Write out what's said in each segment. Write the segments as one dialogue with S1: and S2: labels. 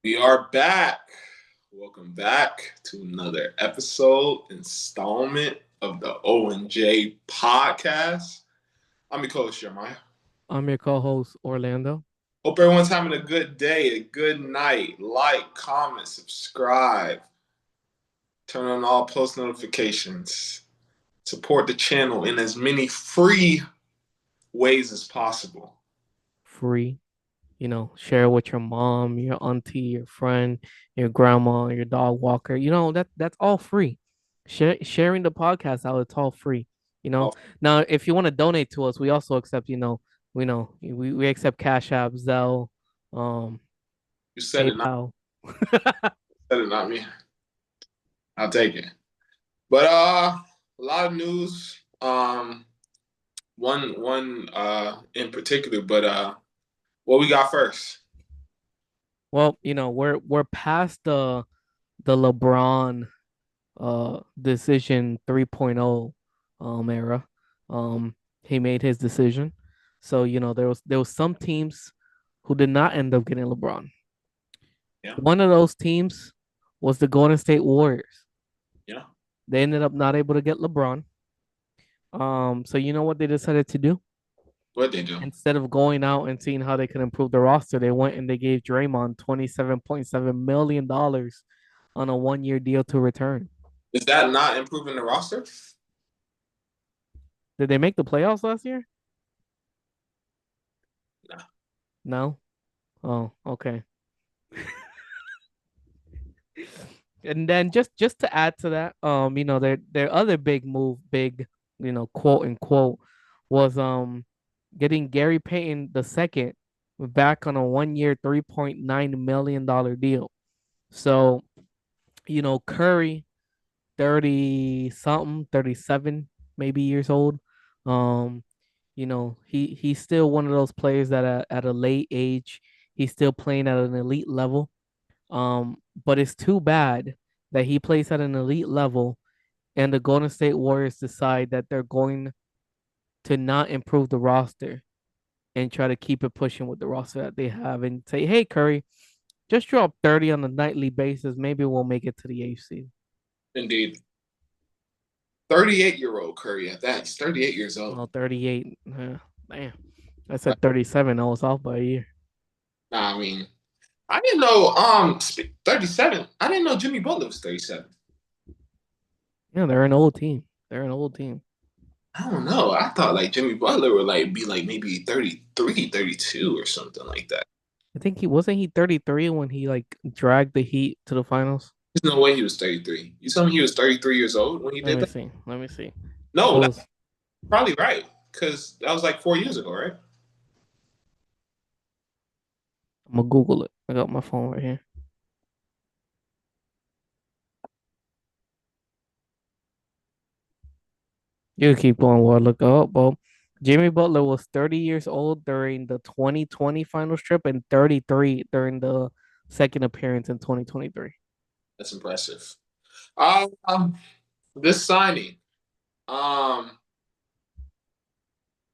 S1: We are back. Welcome back to another installment of the O&J podcast. I'm your co-host, Jeremiah.
S2: I'm your co-host Orlando.
S1: Hope everyone's having a good day, a good night. Like, comment, subscribe. Turn on all post notifications. Support the channel in as many free ways as possible.
S2: Free, share with your mom, your auntie, your friend, your grandma, your dog walker. That's all free. Sharing the podcast out, it's all free. You know.
S1: Oh,
S2: Now, if you want to donate to us, we also accept. We accept Cash App, Zelle, um,
S1: you said it, not
S2: PayPal.
S1: said it, not me. I'll take it. But a lot of news. One in particular, but what we got first?
S2: Well, we're past the LeBron decision 3.0 era. He made his decision. So, there was some teams who did not end up getting LeBron.
S1: Yeah,
S2: One of those teams was the Golden State Warriors.
S1: yeah.
S2: They ended up not able to get LeBron. So you know what they decided to do?
S1: What they do?
S2: Instead of going out and seeing how they could improve the roster, they went and they gave Draymond $27.7 million on a 1 year deal to return.
S1: Is that not improving the roster?
S2: Did they make the playoffs last year?
S1: No.
S2: No. Oh, okay. And then just to add to that, their other big move, quote unquote, was getting Gary Payton the second back on a 1 year $3.9 million deal. So, Curry, 30 something, 37 maybe years old. Um, he's still one of those players that at a late age, he's still playing at an elite level. But it's too bad that he plays at an elite level and the Golden State Warriors decide that they're going to not improve the roster and try to keep it pushing with the roster that they have and say, hey, Curry, just drop 30 on a nightly basis. Maybe we'll make it to the AFC.
S1: Indeed. 38-year-old Curry at that. He's 38 years old.
S2: Oh, 38. Damn. I said 37. I was off by a year.
S1: Nah, I mean, I didn't know 37. I didn't know Jimmy Butler was 37.
S2: Yeah, they're an old team. They're an old team.
S1: I don't know. I thought like Jimmy Butler would like be like maybe 33, 32 or something like that.
S2: I think he 33 when he like dragged the Heat to the finals.
S1: There's no way he was 33. You tell me he was 33 years old when he
S2: Let
S1: did
S2: me
S1: that?
S2: see. Let me see.
S1: No,
S2: It
S1: that's
S2: was
S1: probably right. Because that was like 4 years ago, right?
S2: I'm gonna Google it. I got my phone right here. You keep going while I look up. Well, Jimmy Butler was 30 years old during the 2020 finals trip and 33 during the second appearance in 2023.
S1: That's impressive. Um, this signing. Um,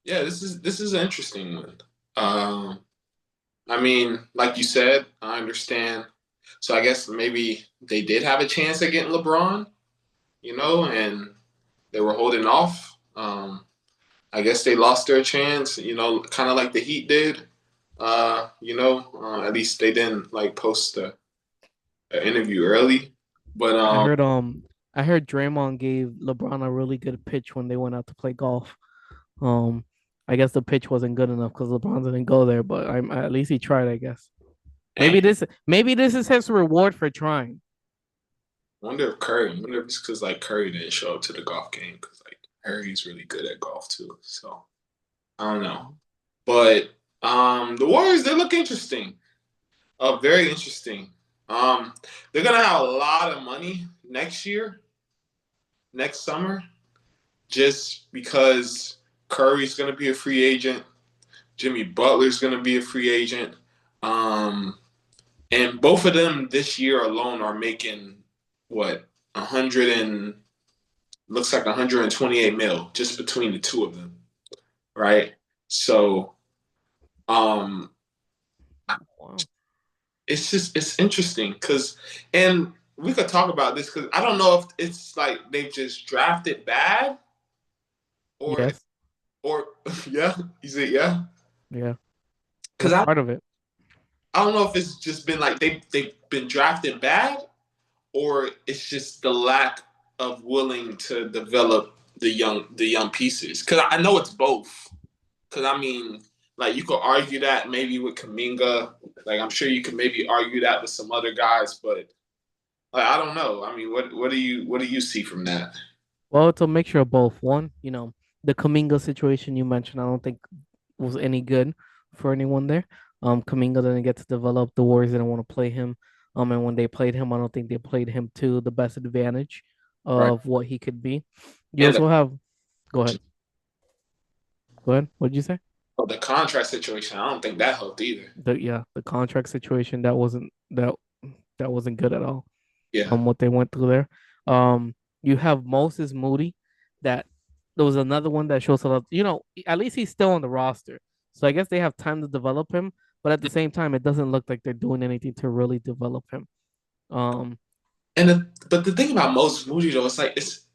S1: yeah, this is an interesting one. Um, I mean, like you said, I understand. So I guess maybe they did have a chance at getting LeBron, and they were holding off. I guess they lost their chance, kind of like the Heat did. At least they didn't like post an interview early. But
S2: I heard I heard Draymond gave LeBron a really good pitch when they went out to play golf. Um I guess the pitch wasn't good enough because LeBron didn't go there, but at least he tried, I guess.
S1: dang,
S2: Maybe this is his reward for trying.
S1: I wonder if it's because like Curry didn't show up to the golf game because like Curry's really good at golf too. So I don't know, but the Warriors they look interesting. Very interesting. Um, they're gonna have a lot of money next year, next summer, just because Curry's gonna be a free agent. Jimmy Butler's gonna be a free agent. Um, and both of them this year alone are making what 100 and looks like 128 mil just between the two of them, right? So, um,
S2: Wow.
S1: it's interesting because, and we could talk about this because I don't know if it's like they've just drafted bad or
S2: Yes.
S1: or yeah, you say yeah,
S2: Yeah.
S1: because
S2: That's part of it.
S1: I don't know if it's just been like they've been drafted bad or it's just the lack of willing to develop the young pieces. Because I know it's both. Because I mean, like you could argue that maybe with Kaminga, like I'm sure you could maybe argue that with some other guys, but like I don't know. I mean, what do you see from that?
S2: Well, it's a mixture of both. One, the Kaminga situation you mentioned, I don't think was any good for anyone there. Kaminga didn't get to develop. The Warriors didn't want to play him. And when they played him, I don't think they played him to the best advantage
S1: Right.
S2: of what he could be. You
S1: And
S2: also have, go ahead, go ahead. What did you say?
S1: the contract situation, I don't think that helped either.
S2: The contract situation that wasn't good at all.
S1: Yeah.
S2: What they went through there. You have Moses Moody, that there was another one that shows a lot. At least he's still on the roster, so I guess they have time to develop him. But at the same time, it doesn't look like they're doing anything to really develop him. Um,
S1: But the thing about Moses Moody though, it's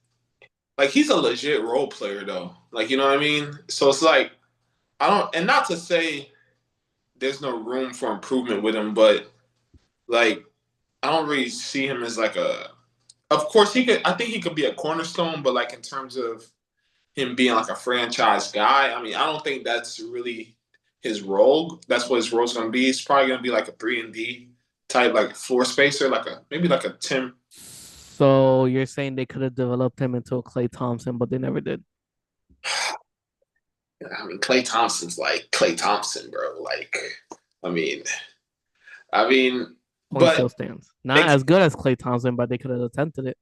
S1: like he's a legit role player though. Like you know what I mean? So it's like I don't, and not to say there's no room for improvement with him, but like I don't really see him as like a. Of course, he could. I think he could be a cornerstone, but like in terms of him being like a franchise guy, I mean, I don't think that's really his role. That's what his role's going to be. It's probably going to be like a 3 and D type, like floor spacer, like a maybe like a Tim.
S2: so you're saying they could have developed him into a Clay Thompson, but they never did.
S1: I mean, Clay Thompson's like Clay Thompson, bro. Like, I mean, I mean,
S2: Point still
S1: but
S2: stands. Not
S1: they
S2: as good as Clay Thompson, but they could have attempted it.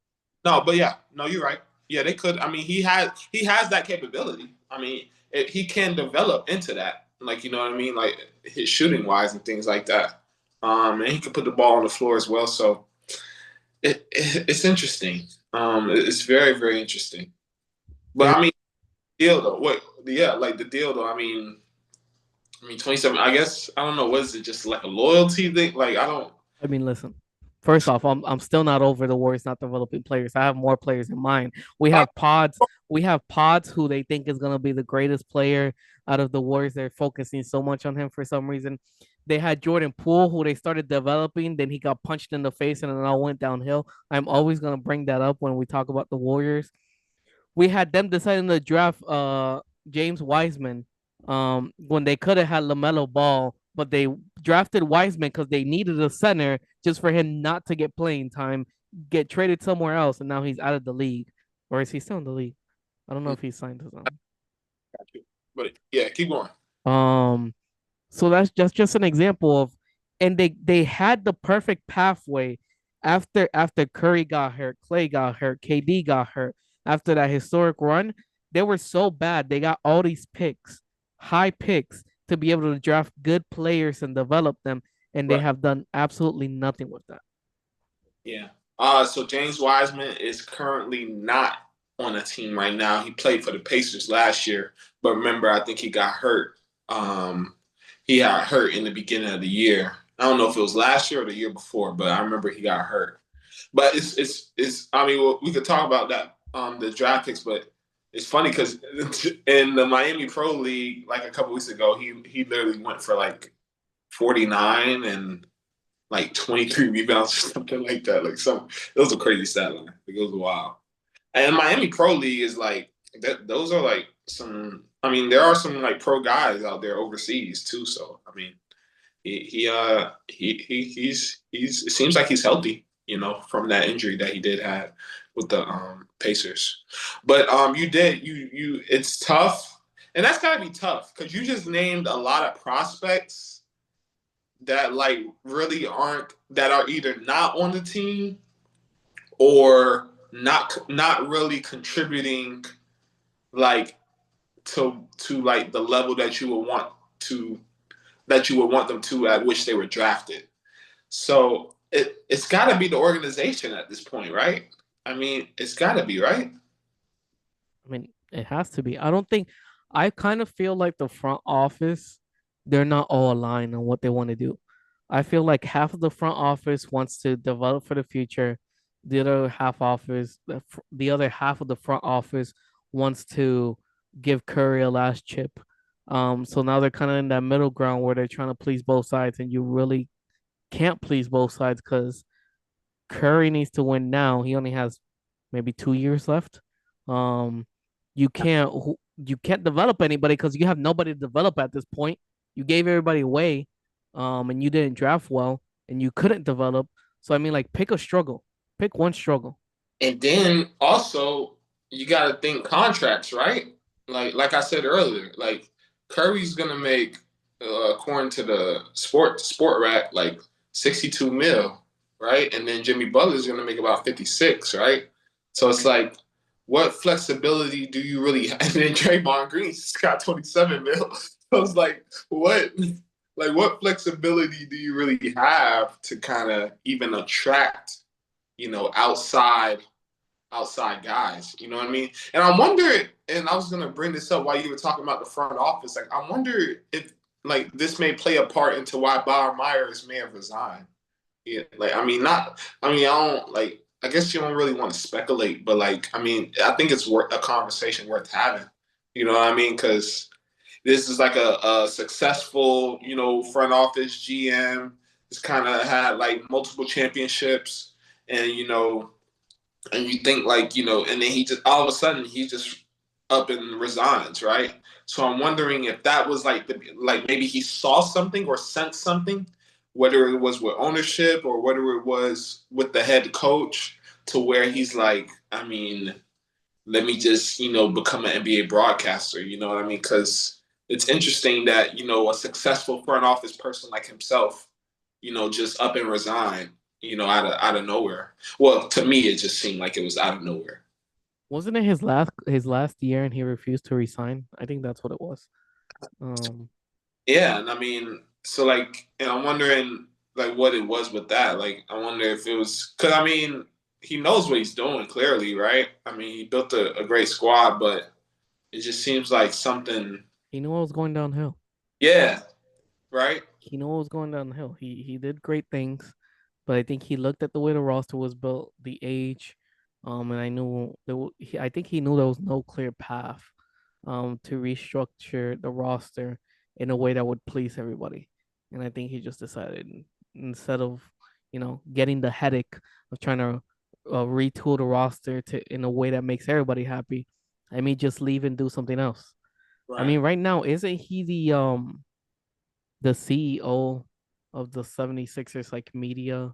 S1: no, but yeah, no, you're right. Yeah, they could. I mean, he has that capability. I mean, he can develop into that. Like you know what I mean, like his shooting wise and things like that. And he can put the ball on the floor as well. So it's interesting. It's very very interesting. But
S2: It,
S1: I mean, deal though. What? Yeah, like the deal though. I mean, 27. I guess I don't know. What is it? Just like a loyalty thing? Like I don't.
S2: I mean, listen. First off, I'm still not over the Warriors not developing players. I have more players in mind. We
S1: I,
S2: have pods. We have pods who they think is gonna be the greatest player out of the Warriors. They're focusing so much on him for some reason. They had Jordan Poole, who they started developing, then he got punched in the face and it all went downhill. I'm always gonna bring that up when we talk about the Warriors. We had them deciding to draft James Wiseman when they could have had LaMelo Ball, but they drafted Wiseman because they needed a center just for him not to get playing time, get traded somewhere else, and now he's out of the league. Or is he still in the league? I don't know if he signed his own.
S1: but yeah, keep going.
S2: Um so that's just an example of, and they had the perfect pathway after Curry got hurt, Clay got hurt, KD got hurt. After that historic run, they were so bad. They got all these picks, high picks, to be able to draft good players and develop them, and they
S1: Right.
S2: have done absolutely nothing with that.
S1: Yeah. So James Wiseman is currently not on a team right now. He played for the Pacers last year, but remember, I think he got hurt. He got hurt in the beginning of the year. I don't know if it was last year or the year before, but I remember he got hurt. But it's. I mean, we could talk about that the draft picks, but it's funny because in the Miami Pro League, like a couple weeks ago, he literally went for like 49 and like 23 rebounds or something like that. It was a crazy stat line. Like, it was wild. And Miami Pro League is like that. Those are like some. I mean, there are some like pro guys out there overseas too. So I mean, he's. It seems like he's healthy. You know, from that injury that he did have with the Pacers. But you. It's tough, and that's gotta be tough because you just named a lot of prospects that like really aren't that are either not on the team or not really contributing like to like the level to that you would want them to at which they were drafted. So it's got to be the organization at this point, right? I mean, it's got to be right.
S2: I mean, it has to be. I don't think. I kind of feel like the front office, they're not all aligned on what they want to do. I feel like half of the front office wants to develop for the future. The other half of the front office wants to give Curry a last chip. So now they're kind of in that middle ground where they're trying to please both sides, and you really can't please both sides because Curry needs to win now. He only has maybe 2 years left. Um, you can't develop anybody because you have nobody to develop at this point. You gave everybody away, and you didn't draft well, and you couldn't develop. So I mean, like, pick a struggle, pick one struggle.
S1: And then also you got to think contracts, right? Like I said earlier, like Curry's gonna make, according to the sport rack, like 62 mil, right? And then Jimmy Butler's gonna make about 56, right? So it's like, what flexibility do you really have? And then Draymond Green's got 27 mil. So it's like what flexibility do you really have to kind of even attract, outside guys. You know what I mean? And I wonder, and I was gonna bring this up while you were talking about the front office. Like, I wonder if like this may play a part into why Bob Myers may have resigned. Yeah, like I mean, not. I mean, I don't like. I guess you don't really want to speculate, but like, I mean, I think it's worth a conversation worth having. You know what I mean? Because this is like a successful, front office GM. It's kind of had like multiple championships, and and you think like and then he just all of a sudden he just up and resigns, right? So I'm wondering if that was like maybe he saw something or sensed something, whether it was with ownership or whether it was with the head coach, to where he's like, I mean, let me just become an NBA broadcaster. You know what I mean? Because it's interesting that a successful front office person like himself, just up and resign, out of nowhere. Well, to me, it just seemed like it was out of nowhere.
S2: Wasn't it his last year and he refused to resign? I think that's what it was. Um,
S1: Yeah, and I mean, so like, and I'm wondering like what it was with that. Like, I wonder if it was because I mean, he knows what he's doing clearly, right? I mean, he built a great squad, but it just seems like something.
S2: he knew what was going downhill.
S1: Yeah, right.
S2: He knew what was going downhill. He did great things, but I think he looked at the way the roster was built, the age, and I think he knew there was no clear path, to restructure the roster in a way that would please everybody, and I think he just decided instead of, getting the headache of trying to retool the roster to in a way that makes everybody happy, I mean, just leave and do something else. I
S1: Right.
S2: mean, right now, isn't he the CEO of the 76ers, like, media,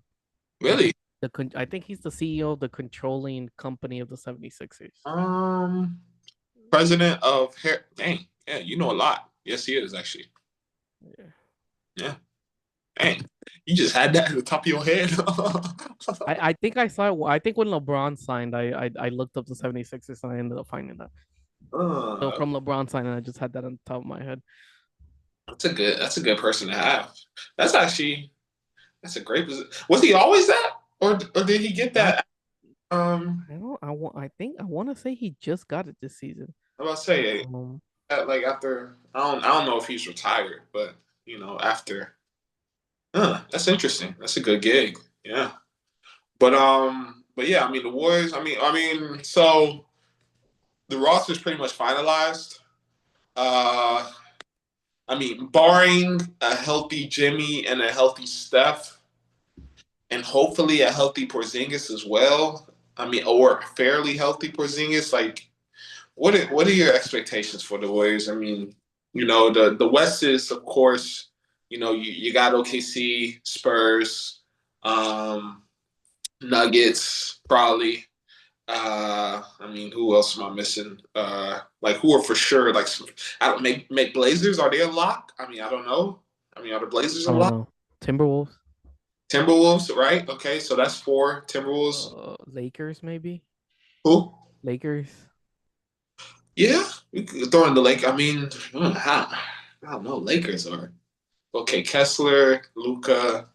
S2: like
S1: Really?
S2: I think he's the CEO of the controlling company of the 76ers.
S1: Um, President of Hair. Dang, yeah, you know a lot. Yes, he is actually.
S2: Yeah.
S1: Yeah, dang, you just had that at the top of your head.
S2: I think I saw it. I think when LeBron signed, I looked up the 76ers and I ended up finding that. So
S1: uh,
S2: from LeBron signing, I just had that on the top of my head.
S1: that's a good person to have. That's actually that's a great position. Was he always that, or did he get
S2: I
S1: that?
S2: I don't I want to say he just got it this season.
S1: I'm about to say
S2: Um,
S1: like after I don't know if he's retired, but after. That's interesting. That's a good gig. Yeah. But yeah, I mean the Warriors. So the roster is pretty much finalized. Uh, barring a healthy Jimmy and a healthy Steph, and hopefully a healthy Porzingis as well. Or a fairly healthy Porzingis. Like, what are your expectations for the Warriors? I mean, the West is, of course, you got OKC, Spurs, um, Nuggets, probably. Who else am I missing? Like, who are for sure? Like, I don't make Blazers. Are they a lock? I don't know. Are the Blazers
S2: I
S1: a
S2: don't
S1: lock?
S2: know. Timberwolves,
S1: Timberwolves, right? Okay, so that's four. Timberwolves.
S2: Lakers maybe.
S1: Who?
S2: Lakers.
S1: Yeah, we could throw in the Lake. I don't know. Lakers are okay. Kessler, Luca.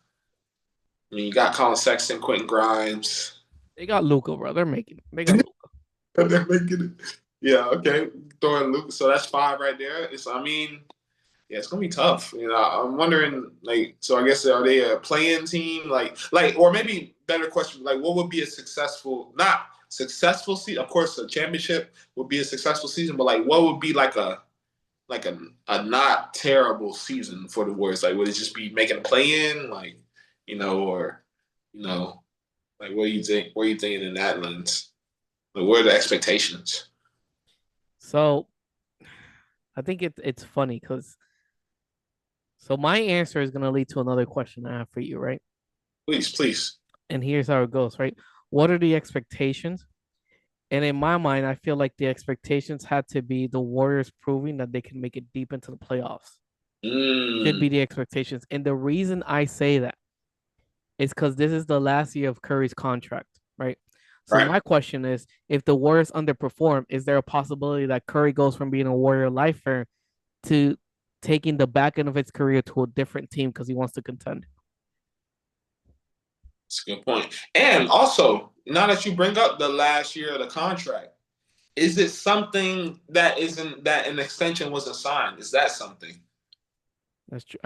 S1: You got Colin Sexton, Quentin Grimes.
S2: They got Luca, bro. They're making. They got Luca.
S1: They're making it. Yeah, okay. Throw in Luca. So that's five right there. Yeah, it's gonna be tough. I'm wondering, like, so I guess are they a play-in team, or maybe better question, like, what would be a successful, not successful season? Of course, a championship would be a successful season, but like, what would be like a not terrible season for the Warriors? Like, would it just be making a play-in, or you know, like, what do you think? What are you thinking in that lens? Like, what are the expectations?
S2: So I think it's funny because so my answer is gonna lead to another question I have for you, right?
S1: Please, please.
S2: And here's how it goes, right? What are the expectations? And in my mind, I feel like the expectations had to be the Warriors proving that they can make it deep into the playoffs. Should
S1: Mm,
S2: be the expectations. And the reason I say that is because this is the last year of Curry's contract, right? So
S1: right.
S2: my question is, if the Warriors underperform, is there a possibility that Curry goes from being a Warrior lifer to taking the back end of his career to a different team because he wants to contend?
S1: That's a good point. And also, now that you bring up the last year of the contract, is it something that isn't that an extension wasn't signed? Is that something?
S2: That's true.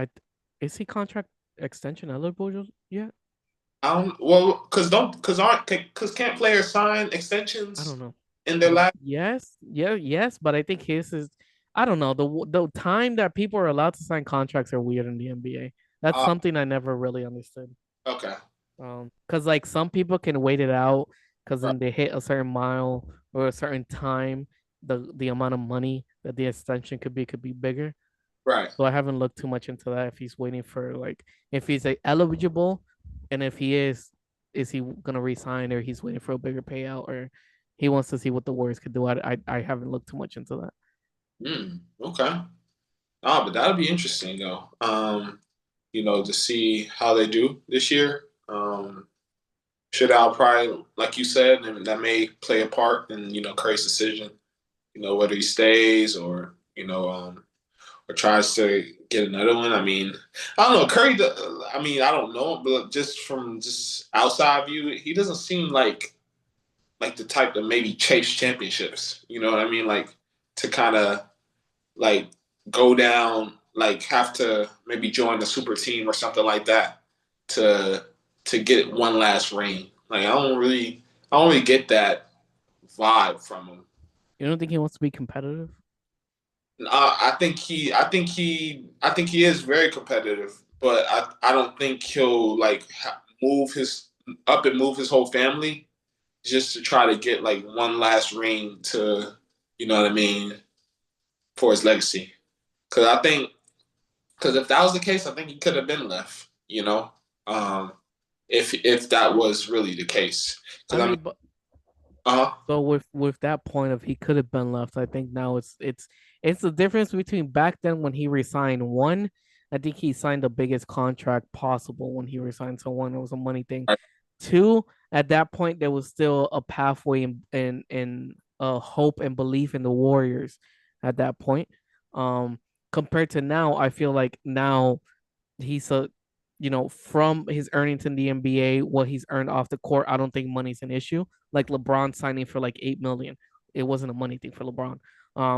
S2: Is he contract extension eligible yet?
S1: I don't. Well, because can't players sign
S2: I
S1: extensions
S2: don't know.
S1: in their last?
S2: Yes, yeah, yes, but I think his is. I don't know the time that people are allowed to sign contracts are weird in the NBA. That's
S1: Uh,
S2: something I never really understood.
S1: okay.
S2: Because like some people can wait it out because
S1: Right.
S2: then they hit a certain mile or a certain time, the amount of money that the extension could be bigger.
S1: Right.
S2: So I haven't looked too much into that. If he's waiting for like if he's like, eligible, and if he is he gonna resign or he's waiting for a bigger payout or he wants to see what the Warriors could do. I haven't looked too much into that.
S1: Okay. But that'll be interesting though. To see how they do this year. Should I'll probably, like you said, and that may play a part in Curry's decision. Whether he stays or tries to get another one. I mean, I don't know. I mean, I don't know, but just from just outside view, he doesn't seem like the type to maybe chase championships. You know what I mean? Like to kind of like go down, like have to maybe join the super team or something like that to get one last ring. Like I don't really get that vibe from him.
S2: You don't think he wants to be competitive?
S1: I think he is very competitive, but I don't think he'll like move his up and move his whole family just to try to get like one last ring to, you know what I mean, for his legacy. Because because if that was the case, I think he could have been left. Um, if that was really the case.
S2: I
S1: Because I mean,
S2: mean, but
S1: uh,
S2: so with that point of he could have been left, I think now it's the difference between back then when he resigned. One, I think he signed the biggest contract possible when he resigned, so one, it was a money thing. Two, at that point there was still a pathway and hope and belief in the Warriors at that point. Um, compared to now, I feel like now he's a from his earnings in the NBA, what he's earned off the court, I don't think money's an issue. Like LeBron signing for like 8 million, it wasn't a money thing for LeBron.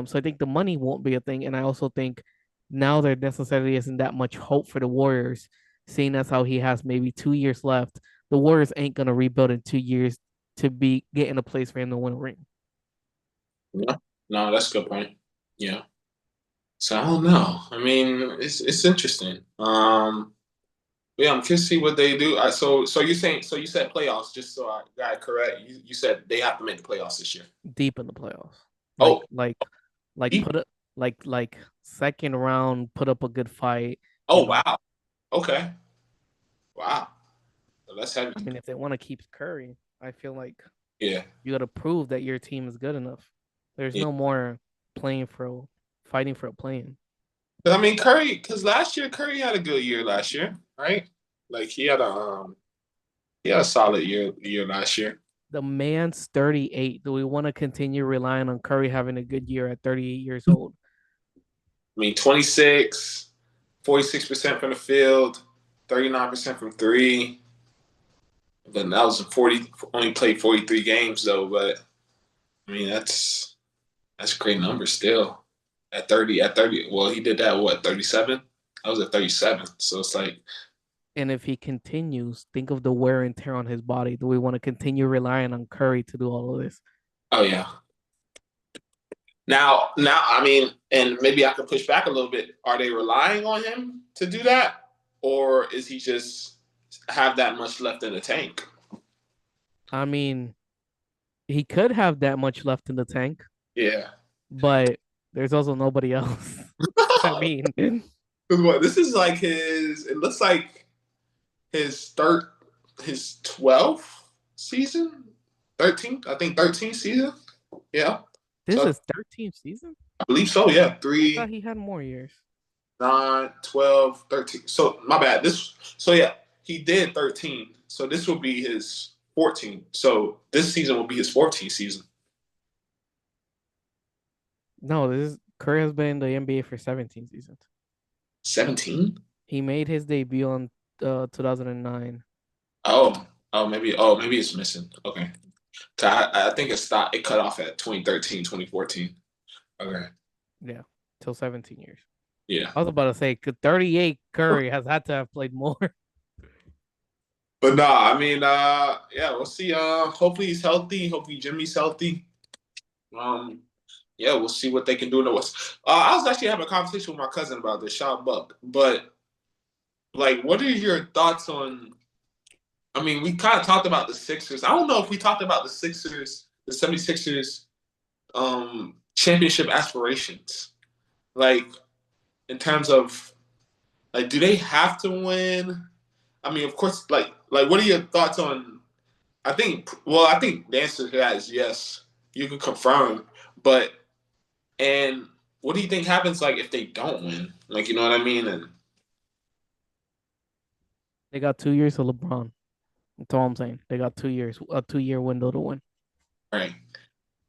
S2: So I think the money won't be a thing, and I also think now there necessarily isn't that much hope for the Warriors, seeing as how he has maybe 2 years left. The Warriors ain't gonna rebuild in 2 years to be getting a place for him to win a ring.
S1: yeah, no, that's a good point. Yeah. So I don't know. I mean, it's interesting. Yeah, I'm curious to see what they do. You said playoffs, just so I got it correct. You said they have to make the playoffs this year.
S2: Deep in the playoffs, like
S1: Oh,
S2: like like
S1: deep.
S2: put it like second round, put up a good fight. You
S1: Oh,
S2: know,
S1: wow. Okay. Wow. Well, that's heavy.
S2: I mean, if they want to keep Curry, I feel like
S1: Yeah.
S2: you got to prove that your team is good enough. There's
S1: Yeah.
S2: no more playing for fighting for a plane.
S1: 'Cause, I mean, because last year Curry had a good year last year, right? Like he had a solid year last year.
S2: The man's 38. Do we want to continue relying on Curry having a good year at 38 years old?
S1: I mean, 26, 46% from the field, 39% from three. But that was 40, only played 43 games though. But I mean, that's a great number still. At 30. Well, he did that what 37? I was at 37. So it's like,
S2: And if he continues, think of the wear and tear on his body. Do we want to continue relying on Curry to do all of this?
S1: oh yeah. Now, I mean, and maybe I can push back a little bit. Are they relying on him to do that, or is he just have that much left in the tank?
S2: I mean, he could have that much left in the tank,
S1: Yeah.
S2: but there's also nobody else. I mean,
S1: 'Cause what this is like his. It looks like his third, his 12th season, 13th. I think 13th season. Yeah.
S2: this
S1: So
S2: is 13th season?
S1: I believe so. Yeah,
S2: I thought
S1: 3,
S2: he had more years.
S1: 9, 12, 13. So my bad. This. So yeah, he did 13. So this will be his 14. So this season will be his 14th season.
S2: No, this is Curry has been in the NBA for 17 seasons.
S1: 17.
S2: He made his debut on 2009.
S1: Oh, maybe it's missing. Okay. I think it stopped. It cut off at 2013, 2014. Okay.
S2: Yeah, till 17 years.
S1: Yeah.
S2: I was about to say, 38 Curry has had to have played more.
S1: But nah, I mean, yeah, we'll see. Hopefully he's healthy. Hopefully Jimmy's healthy. Um, yeah, we'll see what they can do in the West. I was actually having a conversation with my cousin about this, Sean Buck. But like, what are your thoughts on? I mean, we kind of talked about the Sixers. I don't know if we talked about the Sixers, the 76ers championship aspirations. Like in terms of like, do they have to win? I mean, of course, like what are your thoughts on I think the answer to that is yes. You can confirm. But and what do you think happens like if they don't win? Like you know what I mean? And
S2: They got 2 years of LeBron. That's all I'm saying. They got 2 years, a 2 year window to win.
S1: right.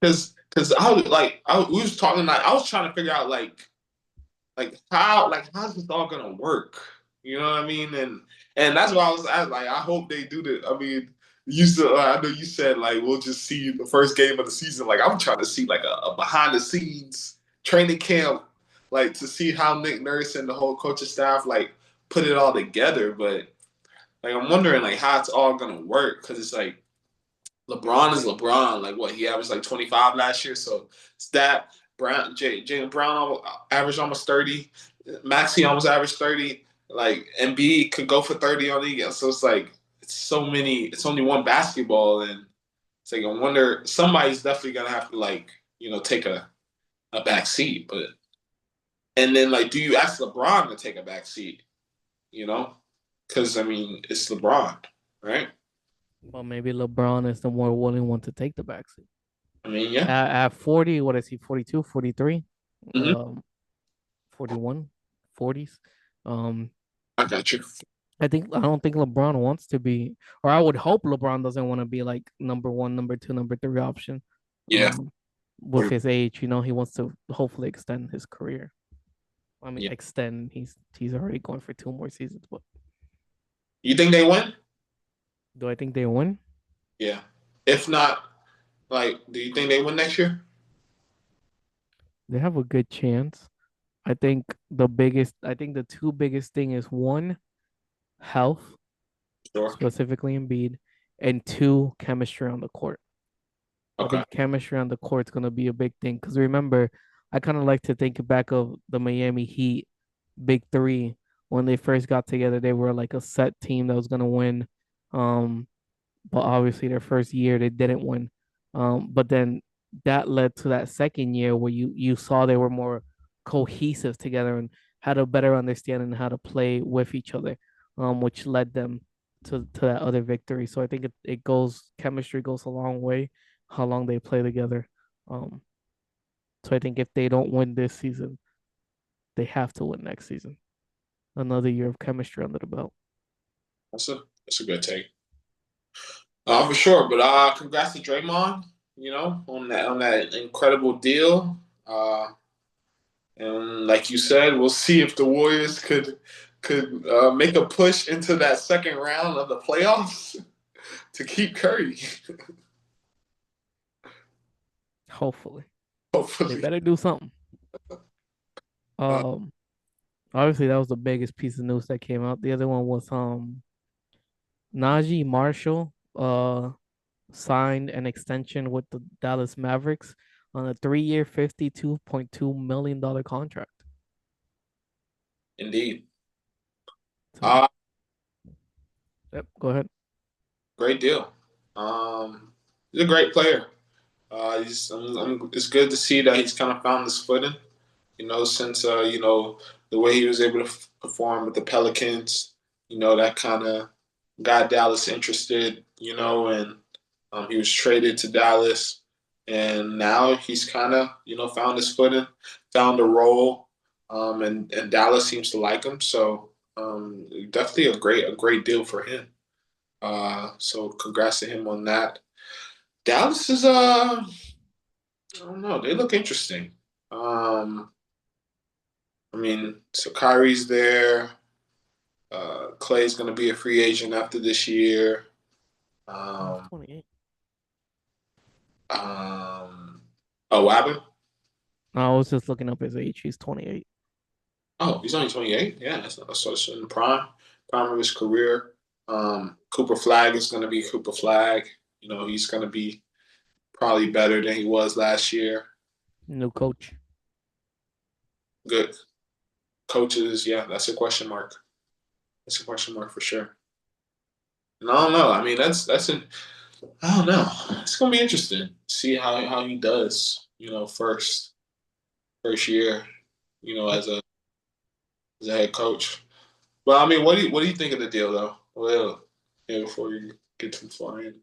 S1: Because we was talking like I was trying to figure out how's this all gonna work? You know what I mean? And that's why I was like, I hope they do this. I mean, I know you said like we'll just see the first game of the season. Like I'm trying to see like a behind the scenes training camp, like to see how Nick Nurse and the whole coaching staff like put it all together. But like I'm wondering like how it's all gonna work because it's like LeBron is LeBron. Like what he averaged like 25 last year, so it's that. Jalen Brown averaged almost 30. Maxey almost averaged 30. Like Embiid could go for 30 on the so it's like it's so many. It's only one basketball, and it's like I wonder somebody's definitely gonna have to like take a back seat. But and then like, do you ask LeBron to take a back seat? You know, because I mean it's LeBron, right?
S2: Well, maybe LeBron is the more willing one to take the backseat.
S1: I mean, yeah.
S2: At 40, what is he, 42, 43,
S1: Mm-hmm.
S2: 41, 40s? Um,
S1: I got you.
S2: I don't think LeBron wants to be, or I would hope LeBron doesn't want to be like number one, number two, number three option.
S1: Yeah.
S2: With his age, he wants to hopefully extend his career. I mean,
S1: Yeah.
S2: extend. He's already going for 2 more seasons. But
S1: You think they win?
S2: do I think they win?
S1: Yeah. If not, like, do you think they win next year?
S2: They have a good chance. I think the two biggest thing is one, health,
S1: Sure.
S2: specifically Embiid, and two, chemistry on the court. I
S1: Okay.
S2: think chemistry on the court is going to be a big thing because remember, I kind of like to think back of the Miami Heat big three when they first got together. They were like a set team that was going to win. Um, but obviously their first year they didn't win. But then that led to that second year where you saw they were more cohesive together and had a better understanding how to play with each other, which led them to that other victory. So I think it goes chemistry goes a long way, how long they play together. Um, so I think if they don't win this season, they have to win next season. Another year of chemistry under the belt.
S1: That's a good take. For sure. But congrats to Draymond, on that incredible deal. And like you said, we'll see if the Warriors could make a push into that second round of the playoffs to keep Curry.
S2: Hopefully, they
S1: Hopefully.
S2: better do something.
S1: Uh,
S2: Um, Obviously that was the biggest piece of news that came out. The other one was Naji Marshall signed an extension with the Dallas Mavericks on a 3-year, $52.2 million contract.
S1: Indeed.
S2: So,
S1: Uh,
S2: yep, go ahead.
S1: Great deal. He's a great player. It's good to see that he's kind of found his footing. Since the way he was able to perform with the Pelicans, that kind of got Dallas interested. And he was traded to Dallas, and now he's kind of found his footing, found a role, and Dallas seems to like him. So definitely a great deal for him. So congrats to him on that. Dallas is I don't know, they look interesting. Um, I mean, so Kyrie's there. Clay's going to be a free agent after this year.
S2: He's
S1: Um,
S2: 28.
S1: oh, what happened?
S2: I was just looking up his age. He's 28.
S1: Oh, he's only 28. Yeah, so it's in the prime of his career. Cooper Flag is going to be Cooper Flag. He's going to be probably better than he was last year.
S2: New coach.
S1: Good coaches, yeah, that's a question mark. That's a question mark for sure. And I don't know. I mean, I don't know. It's gonna be interesting. See how he does. First year.
S2: Yep.
S1: As a head coach. But I mean, what do you think of the deal though? Well, yeah, before you get too far in.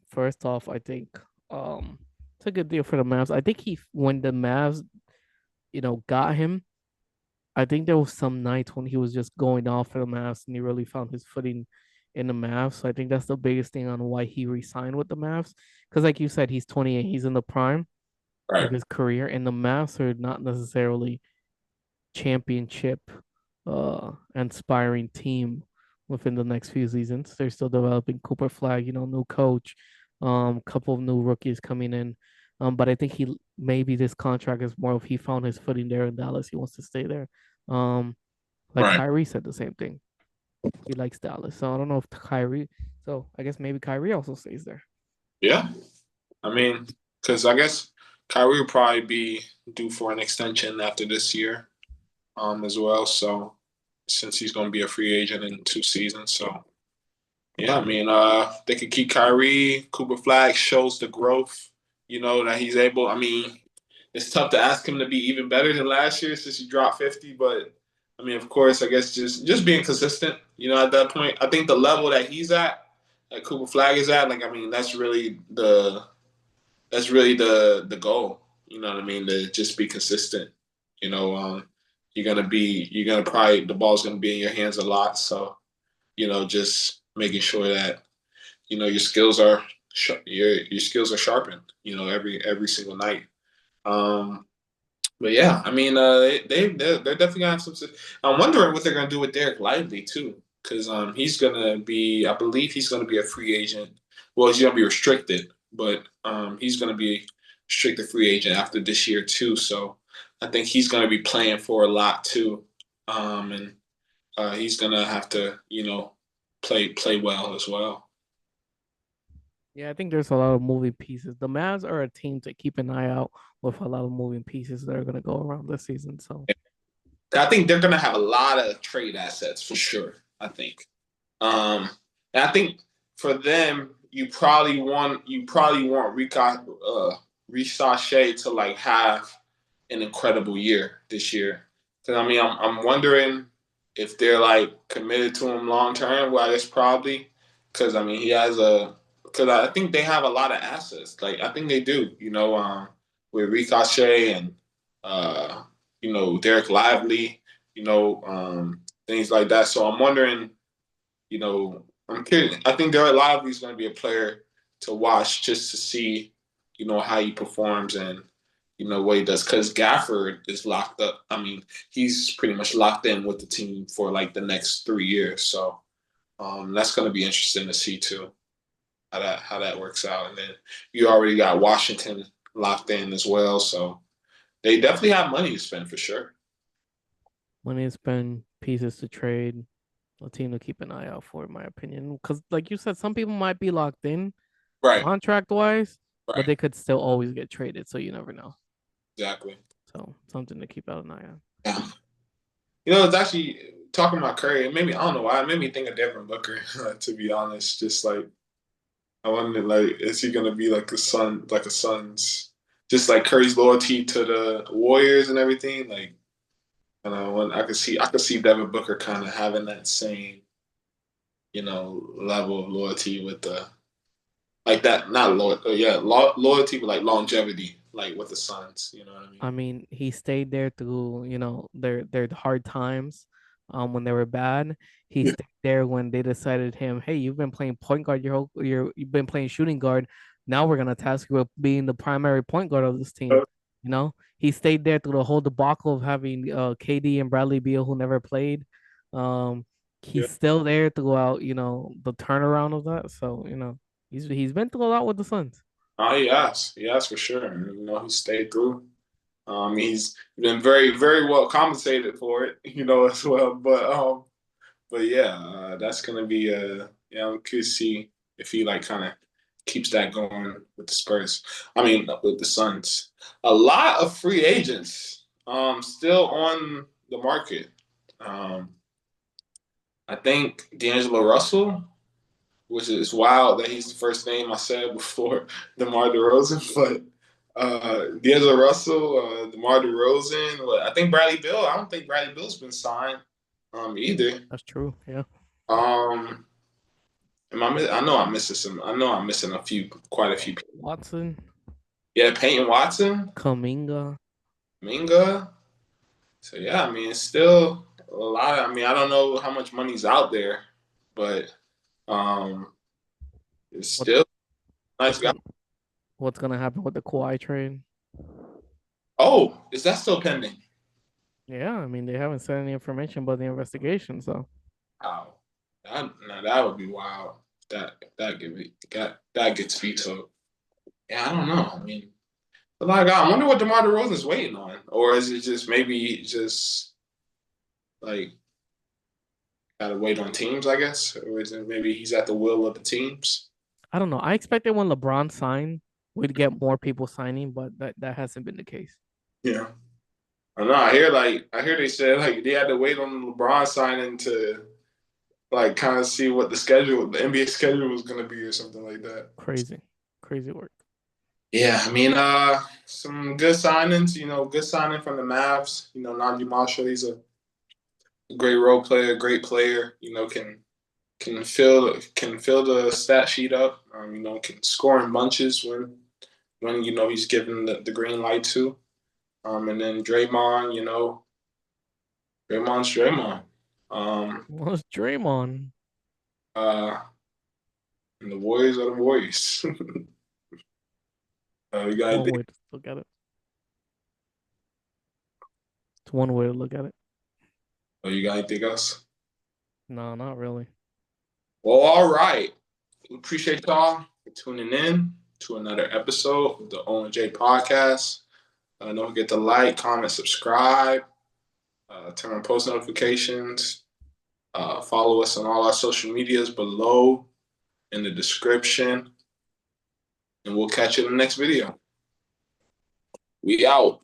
S2: First off, I think it's a good deal for the Mavs. I think he when the Mavs, got him, I think there was some nights when he was just going off for the Mavs and he really found his footing in the Mavs. So I think that's the biggest thing on why he re-signed with the Mavs. Because like you said, he's 28, he's in the prime of
S1: Right.
S2: his career, and the Mavs are not necessarily championship inspiring team within the next few seasons. They're still developing Cooper Flag, new coach, couple of new rookies coming in. But I think he maybe this contract is more of he found his footing there in Dallas. He wants to stay there. Like
S1: Right.
S2: Kyrie said the same thing. He likes Dallas. So I don't know if Kyrie. So I guess maybe Kyrie also stays there.
S1: Yeah. I mean, because I guess Kyrie will probably be due for an extension after this year, as well. So since he's gonna be a free agent in 2 seasons, so yeah, I mean, they could keep Kyrie. Cooper Flag shows the growth, that he's able. I mean, it's tough to ask him to be even better than last year since he dropped 50. But I mean, of course, I guess just being consistent. At that point, I think the level that he's at, that Cooper Flag is at, like I mean, that's really the goal. You know what I mean? To just be consistent. You know, you're gonna probably the ball's gonna be in your hands a lot. So just making sure that your skills are your skills are sharpened. Every single night. Um, but yeah, I mean, they're definitely gonna have some. I'm wondering what they're gonna do with Derek Lively too, because he's gonna be, I believe he's gonna be a free agent. Well, he's gonna be restricted, but he's gonna be restricted free agent after this year too. So I think he's gonna be playing for a lot too, and he's gonna have to, play well as well.
S2: Yeah, I think there's a lot of moving pieces. The Mavs are a team to keep an eye out with a lot of moving pieces that are going to go around this season. So
S1: I think they're gonna have a lot of trade assets for sure. I think. Um, and I think for them, you probably want Ricochet to like have an incredible year this year. Because I mean, I'm wondering if they're like committed to him long term. Well, it's probably because I mean he has a because I think they have a lot of assets. Like I think they do. With Ricochet and uh, Derek Lively. Things like that. So I'm wondering I'm kidding. I think Derek Lively is going to be a player to watch just to see, how he performs and, what he does. Because Gafford is locked up. I mean, he's pretty much locked in with the team for like the next 3 years. So that's going to be interesting to see too how that works out. And then you already got Washington locked in as well. So They definitely have money to spend for sure.
S2: Money to spend, pieces to trade, a team to keep an eye out for, in my opinion. Because, like you said, some people might be locked in
S1: Right,
S2: contract wise, but
S1: right,
S2: they could still always get traded. So you never know.
S1: exactly.
S2: So something to keep out an eye on.
S1: Yeah. It's actually talking about Curry. It made me, I don't know why, it made me think of Devin Booker, to be honest. Just like, I wonder, like, is he gonna be like a son, like a son's, just like Curry's loyalty to the Warriors and everything? Like, I don't know, when I could see Devin Booker kind of having that same, level of loyalty with the like that, not loyalty, yeah, loyalty, but like longevity, like with the Suns. You know what I mean?
S2: I mean, he stayed there through, their hard times, when they were bad. He
S1: Yeah.
S2: stayed there when they decided him, hey, you've been playing point guard you've been playing shooting guard. Now we're gonna task you with being the primary point guard of this team. He stayed there through the whole debacle of having KD and Bradley Beal who never played. Um,
S1: Yeah.
S2: he's still there throughout, the turnaround of that. So, he's been through a lot with the Suns.
S1: Oh, he has for sure. And, he stayed through. He's been very, very well compensated for it, as well. But yeah, that's gonna be we could see if he like kind of keeps that going with the Spurs. I mean, with the Suns. A lot of free agents still on the market. Um, I think D'Angelo Russell, which is wild that he's the first name I said before DeMar DeRozan, but D'Angelo Russell, DeMar DeRozan. But I think Bradley Beal. I don't think Bradley Beal's been signed either.
S2: That's true. Yeah.
S1: Um, I know I'm missing some. I know I'm missing quite a few people.
S2: Watson,
S1: Yeah, Peyton Watson,
S2: Kaminga.
S1: Minga. So yeah, I mean, it's still a lot. I mean, I don't know how much money's out there, but um, it's
S2: What
S1: still a nice
S2: what's
S1: guy.
S2: gonna what's gonna happen with the Kawhi trade?
S1: Oh, is that still pending?
S2: Yeah, I mean they haven't said any information about the investigation, so
S1: Wow, that would be wild. That gets vetoed. Yeah, I don't know. I mean, but like, I wonder what DeMar DeRozan's waiting on, or is it just maybe just like gotta wait on teams, I guess, or is it maybe he's at the will of the teams?
S2: I don't know. I expected when LeBron signed, we'd get more people signing, but that hasn't been the case.
S1: Yeah, I know. I hear they said like they had to wait on LeBron signing to like kind of see what the NBA schedule was gonna be or something like that.
S2: Crazy, crazy work.
S1: Yeah, I mean, some good signings. Good signing from the Mavs. Naji Marshall, he's a great role player, great player. Can fill the stat sheet up. Can score in bunches when he's given the green light to. And then Draymond, Draymond's Draymond. Um,
S2: What's Draymond?
S1: uh, and the Warriors are the Warriors. You got
S2: One
S1: anything?
S2: way to look at it. It's one way to look at it.
S1: You got anything else?
S2: No, not really.
S1: Well, all right. We appreciate y'all for tuning in to another episode of the ONJ podcast. Don't forget to like, comment, subscribe, turn on post notifications. Follow us on all our social medias below in the description. And we'll catch you in the next video. We out.